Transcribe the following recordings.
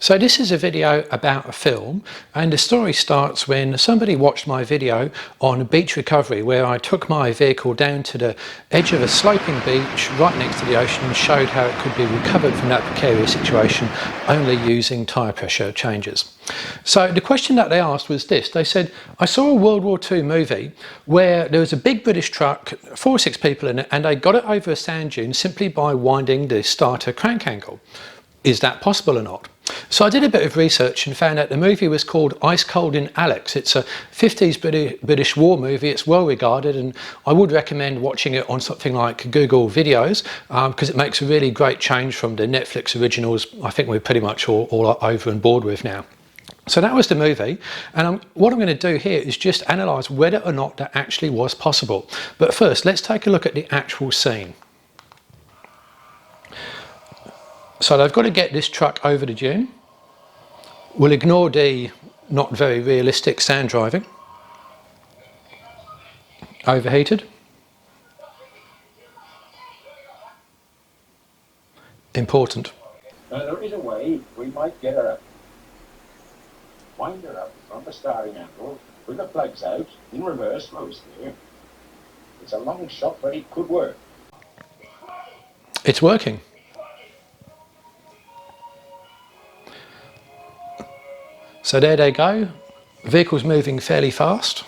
So this is a video about a film, and the story starts when somebody watched my video on beach recovery, where I took my vehicle down to the edge of a sloping beach right next to the ocean and showed how it could be recovered from that precarious situation only using tyre pressure changes. So the question that they asked was this. They said, I saw a World War II movie where there was a big British truck, 4 or 6 people in it, and they got it over a sand dune simply by winding the starter crank angle. Is that possible or not? So I did a bit of research and found out the movie was called Ice Cold in Alex. It's a 50s British war movie. It's well regarded, and I would recommend watching it on something like Google Videos because it makes a really great change from the Netflix originals I think we're pretty much all over and board with now. So that was the movie, and what I'm going to do here is just analyse whether or not that actually was possible. But first, let's take a look at the actual scene. So they've got to get this truck over the dune. We'll ignore the not very realistic sand driving. Overheated. Important. Now there is a way we might get her up. Wind her up from the starting angle with the plugs out, in reverse, close there. It's a long shot, but it could work. It's working. So there they go, vehicle's moving fairly fast.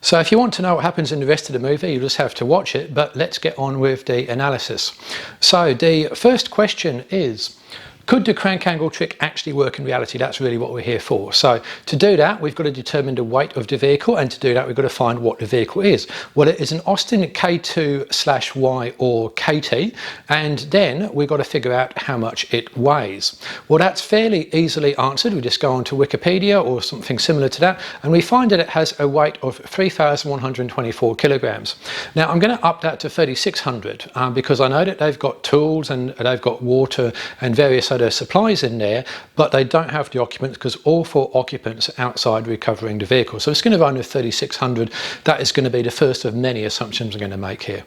So if you want to know what happens in the rest of the movie, you just have to watch it, but let's get on with the analysis. So the first question is, could the crank angle trick actually work in reality? That's really what we're here for. So to do that, we've got to determine the weight of the vehicle, and to do that, we've got to find what the vehicle is. Well, it is an Austin K2/Y or KT, and then we've got to figure out how much it weighs. Well, that's fairly easily answered. We just go on to Wikipedia or something similar to that, and we find that it has a weight of 3,124 kilograms. Now, I'm going to up that to 3,600 because I know that they've got tools and they've got water and various other supplies in there, but they don't have the occupants because all 4 occupants are outside recovering the vehicle. So it's going to run with 3,600. That is going to be the first of many assumptions I'm going to make here.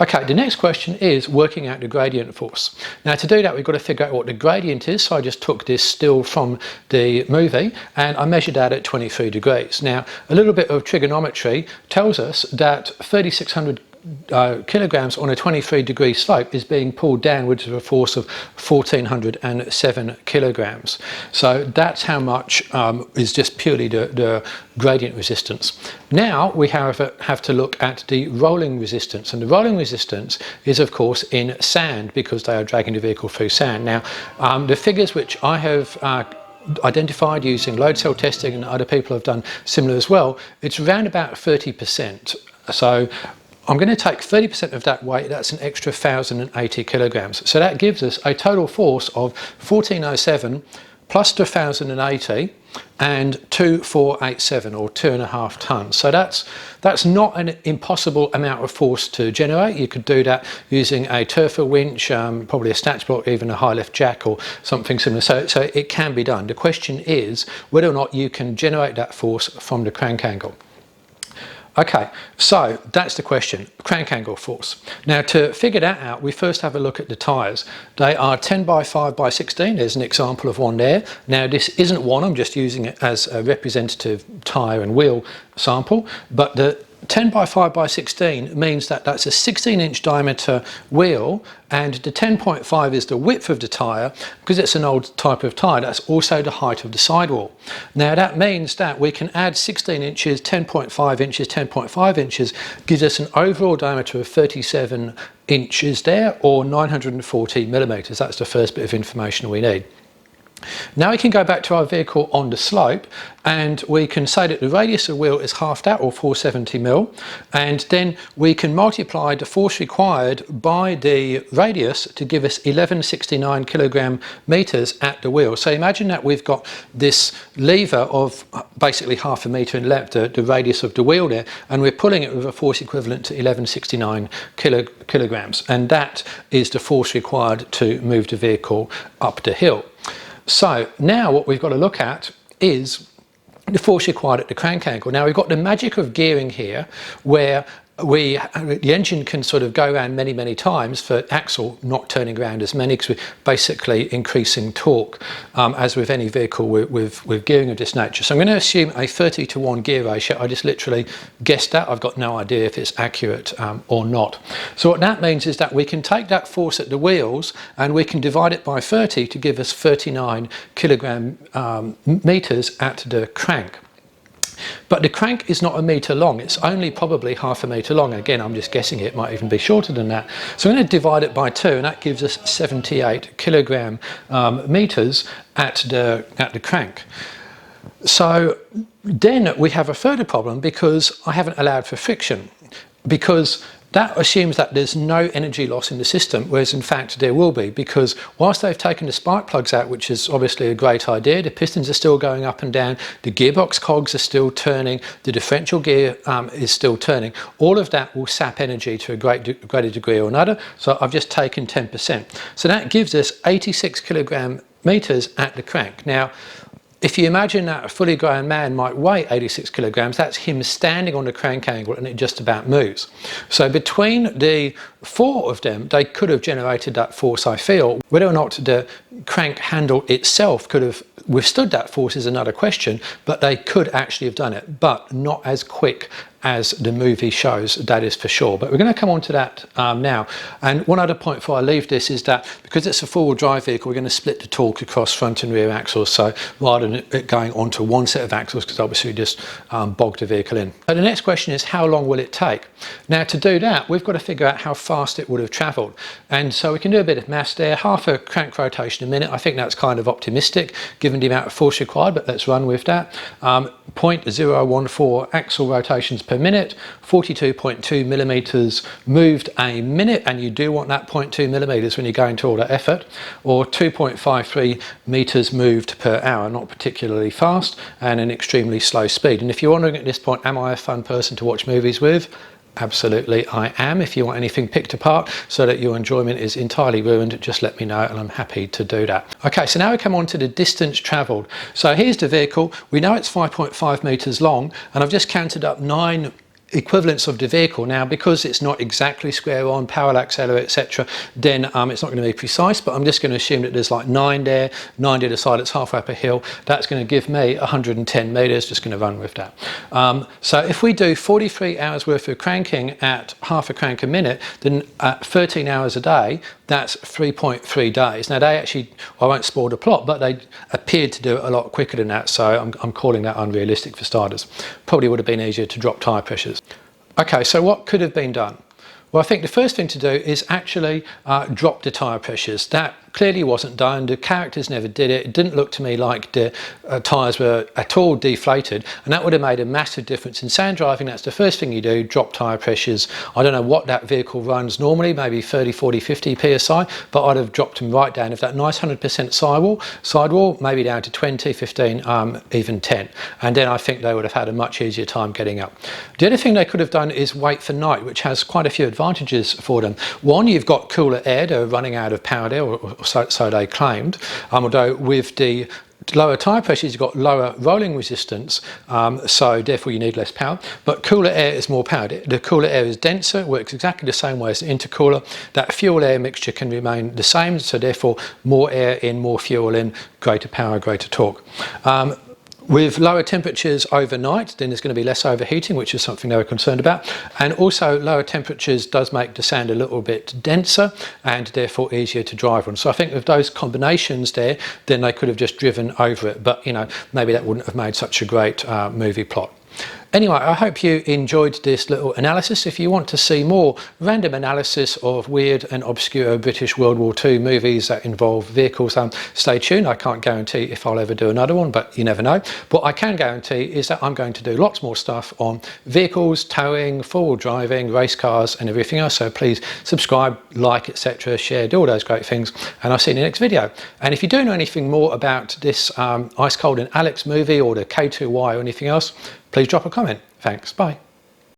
Okay, the next question is working out the gradient force. Now to do that, we've got to figure out what the gradient is. So I just took this still from the movie and I measured that at 23 degrees. Now a little bit of trigonometry tells us that 3,600 kilograms on a 23-degree slope is being pulled downwards with a force of 1,407 kilograms. So that's how much is just purely the gradient resistance. Now we have to look at the rolling resistance, and the rolling resistance is of course in sand because they are dragging the vehicle through sand. Now the figures which I have identified using load cell testing, and other people have done similar as well, it's around about 30%. So I'm going to take 30% of that weight, that's an extra 1,080 kilograms. So that gives us a total force of 1,407 plus the 1,080 and 2,487 or 2.5 tons. So that's not an impossible amount of force to generate. You could do that using a turfer winch, probably a snatch block, even a high lift jack or something similar. So it can be done. The question is whether or not you can generate that force from the crank angle. Okay, so that's the question, crank angle force. Now to figure that out, we first have a look at the tyres. They are 10 by 5 by 16, there's an example of one there. Now this isn't one, I'm just using it as a representative tyre and wheel sample, but the 10 by 5 by 16 means that that's a 16-inch diameter wheel, and the 10.5 is the width of the tyre. Because it's an old type of tyre, that's also the height of the sidewall. Now that means that we can add 16 inches, 10.5 inches, 10.5 inches, gives us an overall diameter of 37 inches there, or 940 millimetres. That's the first bit of information we need. Now we can go back to our vehicle on the slope, and we can say that the radius of the wheel is half that, or 470 mil, and then we can multiply the force required by the radius to give us 1169 kilogram meters at the wheel. So imagine that we've got this lever of basically half a meter in length, the radius of the wheel there, and we're pulling it with a force equivalent to 1169 kilograms, and that is the force required to move the vehicle up the hill. So now what we've got to look at is the force required at the crank angle. Now we've got the magic of gearing here, where the engine can sort of go around many times for axle not turning around as many, because we're basically increasing torque, as with any vehicle with gearing of this nature. So I'm going to assume a 30-to-1 gear ratio. I just literally guessed that. I've got no idea if it's accurate or not. So what that means is that we can take that force at the wheels and we can divide it by 30 to give us 39 kilogram meters at the crank. But the crank is not a metre long, it's only probably half a metre long. Again, I'm just guessing, it might even be shorter than that. So I'm going to divide it by 2, and that gives us 78 kilogram metres at the crank. So then we have a further problem, because I haven't allowed for friction, because that assumes that there's no energy loss in the system, whereas in fact there will be, because whilst they've taken the spark plugs out, which is obviously a great idea, the pistons are still going up and down, the gearbox cogs are still turning, the differential gear is still turning. All of that will sap energy to a greater degree or another, so I've just taken 10%. So that gives us 86 kilogram meters at the crank. Now, if you imagine that a fully grown man might weigh 86 kilograms, that's him standing on the crank angle and it just about moves. So between the 4 of them, they could have generated that force, I feel. Whether or not the crank handle itself could have withstood that force is another question, but they could actually have done it, but not as quick as the movie shows, that is for sure. But we're going to come on to that now. And one other point before I leave this is that because it's a four-wheel drive vehicle, we're going to split the torque across front and rear axles, so rather than it going onto one set of axles, because obviously we just bog the vehicle in. So the next question is, how long will it take? Now, to do that, we've got to figure out how fast it would have travelled. And so we can do a bit of maths there. Half a crank rotation a minute, I think that's kind of optimistic given the amount of force required, but let's run with that. 0.014 axle rotations per minute, 42.2 millimeters moved a minute, and you do want that 0.2 millimeters when you're going to all that effort, or 2.53 meters moved per hour, not particularly fast, and an extremely slow speed. And if you're wondering at this point, am I a fun person to watch movies with? Absolutely, I am. If you want anything picked apart so that your enjoyment is entirely ruined, just let me know and I'm happy to do that. Okay, so now we come on to the distance travelled. So here's the vehicle. We know it's 5.5 metres long, and I've just counted up 9 equivalents of the vehicle. Now, because it's not exactly square on, parallel accelerator, etc., then it's not going to be precise, but I'm just going to assume that there's like 9 there, 9 to the side, it's halfway up a hill. That's going to give me 110 metres, just going to run with that. So if we do 43 hours worth of cranking at half a crank a minute, then at 13 hours a day, that's 3.3 days. Now they actually, well, I won't spoil the plot, but they appeared to do it a lot quicker than that, so I'm calling that unrealistic for starters. Probably would have been easier to drop tyre pressures. Okay, so what could have been done? Well, I think the first thing to do is actually drop the tyre pressures. That clearly wasn't done. The characters never did it. It didn't look to me like the tyres were at all deflated, and that would have made a massive difference in sand driving. That's the first thing you do, drop tyre pressures. I don't know what that vehicle runs normally, maybe 30, 40, 50 PSI, but I'd have dropped them right down. If that nice 100% sidewall, maybe down to 20, 15, even 10. And then I think they would have had a much easier time getting up. The other thing they could have done is wait for night, which has quite a few advantages for them. One, you've got cooler air. They're running out of powered air, or so they claimed, although with the lower tyre pressures you've got lower rolling resistance, so therefore you need less power, but cooler air is more powered. The cooler air is denser, works exactly the same way as the intercooler. That fuel air mixture can remain the same, so therefore more air in, more fuel in, greater power, greater torque. With lower temperatures overnight, then there's going to be less overheating, which is something they were concerned about. And also lower temperatures does make the sand a little bit denser and therefore easier to drive on. So I think with those combinations there, then they could have just driven over it. But, you know, maybe that wouldn't have made such a great movie plot. Anyway, I hope you enjoyed this little analysis. If you want to see more random analysis of weird and obscure British World War II movies that involve vehicles, stay tuned. I can't guarantee if I'll ever do another one, but you never know. What I can guarantee is that I'm going to do lots more stuff on vehicles, towing, four-wheel driving, race cars and everything else. So please subscribe, like, etc., share, do all those great things, and I'll see you in the next video. And if you do know anything more about this Ice Cold and Alex movie or the K2Y or anything else, please drop a comment. Thanks. Bye.